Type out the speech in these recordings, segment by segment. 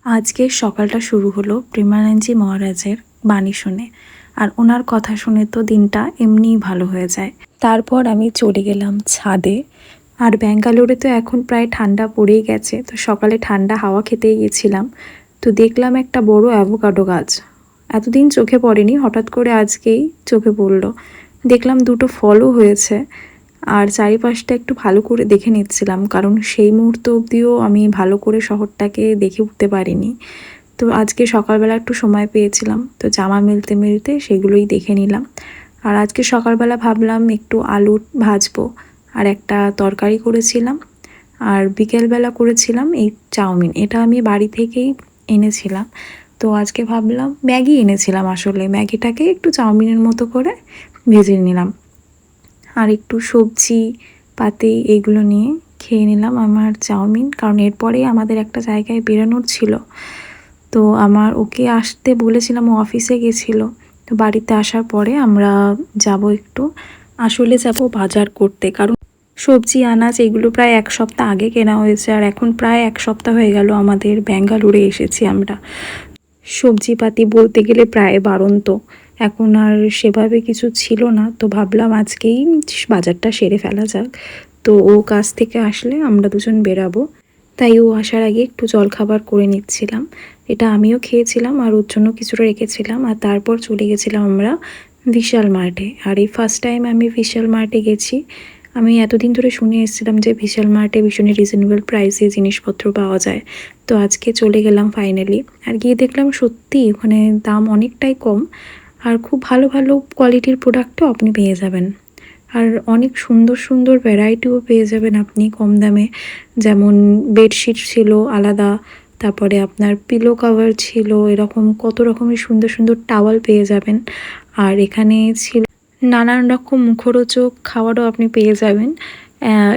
আজকের সকালটা শুরু হলো প্রেমানন্দজি মহারাজের বাণী শুনে। আর ওনার কথা শুনে তো দিনটা এমনিই ভালো হয়ে যায়। তারপর আমি চলে গেলাম ছাদে। আর ব্যাঙ্গালোরে তো এখন প্রায় ঠান্ডা পড়েই গেছে, তো সকালে ঠান্ডা হাওয়া খেতেই গেছিলাম। তো দেখলাম একটা বড় অ্যাভোকাডো গাছ, এতদিন চোখে পড়েনি, হঠাৎ করে আজকেই চোখে পড়লো। দেখলাম দুটো ফলও হয়েছে। আর চারিপাশটা একটু ভালো করে দেখে নিচ্ছিলাম, কারণ সেই মুহূর্ত অবধিও আমি ভালো করে শহরটাকে দেখে উঠতে পারিনি। তো আজকে সকালবেলা একটু সময় পেয়েছিলাম, তো জামা মেলতে মেলতে সেগুলোই দেখে নিলাম। আর আজকে সকালবেলা ভাবলাম একটু আলু ভাজবো, আর একটা তরকারি করেছিলাম। আর বিকেলবেলা করেছিলাম এই চাউমিন, এটা আমি বাড়ি থেকেই এনেছিলাম। তো আজকে ভাবলাম ম্যাগি এনেছিলাম, আসলে ম্যাগিটাকে একটু চাউমিনের মতো করে ভেজে নিলাম। আর একটু সবজি পাতি এগুলো নিয়ে খেয়ে নিলাম আমার চাউমিন, কারণ এরপরেই আমাদের একটা জায়গায় বেরোনোর ছিল। তো আমার ওকে আসতে বলেছিলাম, ও অফিসে গেছিলো। তো বাড়িতে আসার পরে আমরা যাব একটু, আসলে যাব বাজার করতে, কারণ সবজি আনাজ এগুলো প্রায় এক সপ্তাহ আগে কেনা হয়েছে, আর এখন প্রায় এক সপ্তাহ হয়ে গেল আমাদের ব্যাঙ্গালোরে এসেছি আমরা। সবজিপাতি বলতে গেলে প্রায় বাড়ন্ত, এখন আর সেভাবে কিছু ছিল না। তো ভাবলাম আজকেই বাজারটা সেরে ফেলা যাক। তো ও কাজ থেকে আসলে আমরা দুজন বেরাবো, তাই ও আসার আগে একটু জলখাবার করে নিচ্ছিলাম। এটা আমিও খেয়েছিলাম আর ওর জন্য কিছুটা রেখেছিলাম। আর তারপর চলে গেছিলাম আমরা বিশাল মার্টে। আর এই ফার্স্ট টাইম আমি বিশাল মার্টে গেছি। আমি এতদিন ধরে শুনে এসেছিলাম যে বিশাল মার্টে ভীষণই রিজনেবল প্রাইসে জিনিসপত্র পাওয়া যায়। তো আজকে চলে গেলাম ফাইনালি, আর গিয়ে দেখলাম সত্যি ওখানে দাম অনেকটাই কম, আর খুব ভালো ভালো কোয়ালিটির প্রোডাক্টও আপনি পেয়ে যাবেন। আর অনেক সুন্দর সুন্দর ভ্যারাইটিও পেয়ে যাবেন আপনি কম দামে। যেমন বেডশিট ছিল আলাদা, তারপরে আপনার পিলো কভার ছিল, এরকম কত রকমের সুন্দর সুন্দর টাওয়াল পেয়ে যাবেন। আর এখানে ছিল নানান রকম মুখরোচক খাবারও আপনি পেয়ে যাবেন।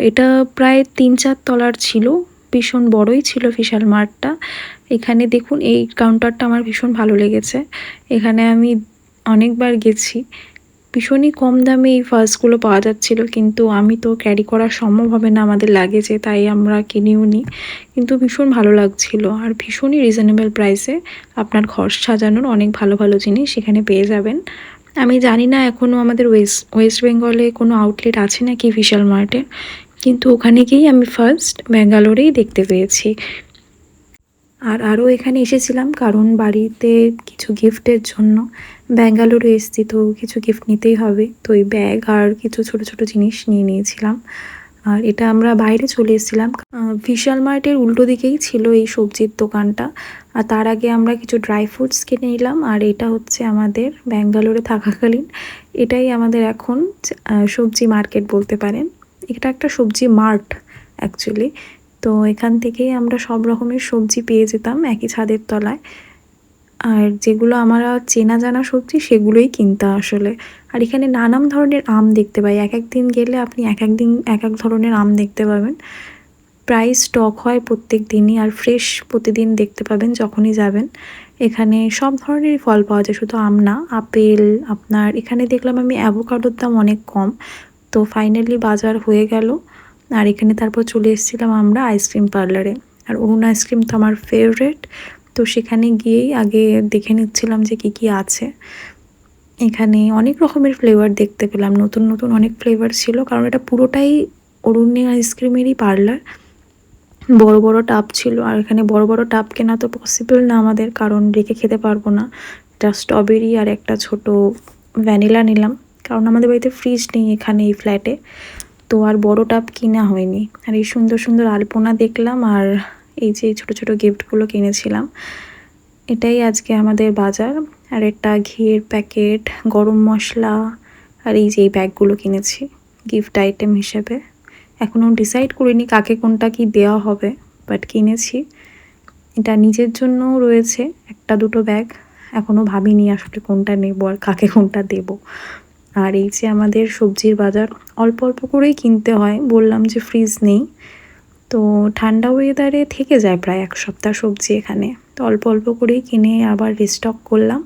এটা প্রায় 3-4 তলার ছিল, ভীষণ বড়ই ছিল বিশাল মার্টটা। এখানে দেখুন এই কাউন্টারটা আমার ভীষণ ভালো লেগেছে, এখানে আমি অনেকবার গেছি। ভীষণই কম দামে এই ফার্সগুলো পাওয়া যাচ্ছিল, কিন্তু আমি তো ক্যারি করা সম্ভব হবে না আমাদের লাগেজে, তাই আমরা কিনেও নিই। কিন্তু ভীষণ ভালো লাগছিল, আর ভীষণই রিজনেবল প্রাইসে আপনার ঘর সাজানোর অনেক ভালো ভালো জিনিস এখানে পেয়ে যাবেন। আমি জানি না এখনও আমাদের ওয়েস্ট বেঙ্গলে কোনো আউটলেট আছে নাকি বিশাল মার্টে, কিন্তু ওখানে গিয়েই আমি ফার্স্ট ব্যাঙ্গালোরেই দেখতে পেয়েছি। আর আরও এখানে এসেছিলাম কারণ বাড়িতে কিছু গিফটের জন্য। ব্যাঙ্গালোরে এসেছি তো কিছু গিফট নিতেই হবে, তো এই ব্যাগ আর কিছু ছোট ছোট জিনিস নিয়ে নিয়েছিলাম। আর এটা আমরা বাইরে চলে এসেছিলাম, বিশাল মার্টের উল্টো দিকেই ছিল এই সবজির দোকানটা। আর তার আগে আমরা কিছু ড্রাই ফ্রুটস কিনে নিলাম। আর এটা হচ্ছে আমাদের ব্যাঙ্গালোরে থাকাকালীন এটাই আমাদের এখন সবজি মার্কেট বলতে পারেন। এটা একটা সবজি মার্ট অ্যাকচুয়ালি। তো এখান থেকেই আমরা সব রকমের সবজি পেয়ে যেতাম একই ছাদের তলায়। আর যেগুলো আমরা চেনা জানা সবজি সেগুলোই কিনতে আসলে। আর এখানে নানান ধরনের আম দেখতে পাই, এক এক দিন গেলে আপনি এক এক দিন এক এক ধরনের আম দেখতে পাবেন। প্রায় স্টক হয় প্রত্যেক দিনই, আর ফ্রেশ প্রতিদিন দেখতে পাবেন যখনই যাবেন। এখানে সব ধরনেরই ফল পাওয়া যায়, শুধু আম না, আপেল। আপনার এখানে দেখলাম আমি অ্যাভোকাডোর দাম অনেক কম। তো ফাইনালি বাজার হয়ে গেল। আর এখানে তারপর চলে এসেছিলাম আমরা আইসক্রিম পার্লারে। আর অরুণ আইসক্রিম তো আমার ফেভারেট, তো সেখানে গিয়েই আগে দেখে নিচ্ছিলাম যে কী কী আছে। এখানে অনেক রকমের ফ্লেভার দেখতে পেলাম, নতুন নতুন অনেক ফ্লেভার ছিল, কারণ এটা পুরোটাই অরুণী আইসক্রিমেরই পার্লার। বড় বড় টাব ছিল, আর এখানে বড় বড় টাব কেনা তো পসিবল না আমাদের, কারণ রেখে খেতে পারবো না। একটা স্ট্রবেরি আর একটা ছোট ভ্যানিলা নিলাম, কারণ আমাদের বাড়িতে ফ্রিজ নেই এখানে এই ফ্ল্যাটে। তো আর বড় টাব কিনা হয়নি। আর এই সুন্দর সুন্দর আলপনা দেখলাম, আর এই যে ছোট ছোট গিফটগুলো কিনেছিলাম। এটাই আজকে আমাদের বাজার। আর একটা ঘিয়ের প্যাকেট, গরম মশলা, আর এই যে এই ব্যাগগুলো কিনেছি গিফট আইটেম হিসেবে। এখনও ডিসাইড করিনি কাকে কোনটা কি দেওয়া হবে, বাট কিনেছি। এটা নিজের জন্যও রয়েছে একটা দুটো ব্যাগ, এখনও ভাবিনি আসলে কোনটা নেব আর কাকে কোনটা দেব। আর এই যে আমাদের সবজির বাজার, অল্প অল্প করেই কিনতে হয়, বললাম যে ফ্রিজ নেই। তো ঠান্ডা ওয়েদারে থেকে যায় প্রায় এক সপ্তাহ সবজি এখানে, তো অল্প অল্প করেই কিনে আবার রিস্টক করলাম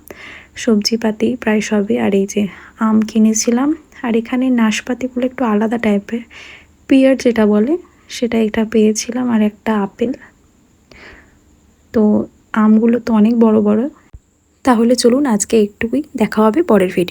সবজিপাতি প্রায় সবই। আর এই যে আম কিনেছিলাম। আর এখানে নাশপাতিগুলো একটু আলাদা টাইপের, পিয়ার যেটা বলে সেটা এটা পেয়েছিলাম, আর একটা আপেল। তো আমগুলো তো অনেক বড় বড়। তাহলে চলুন আজকে একটুকুই, দেখা হবে পরের ভিডিও।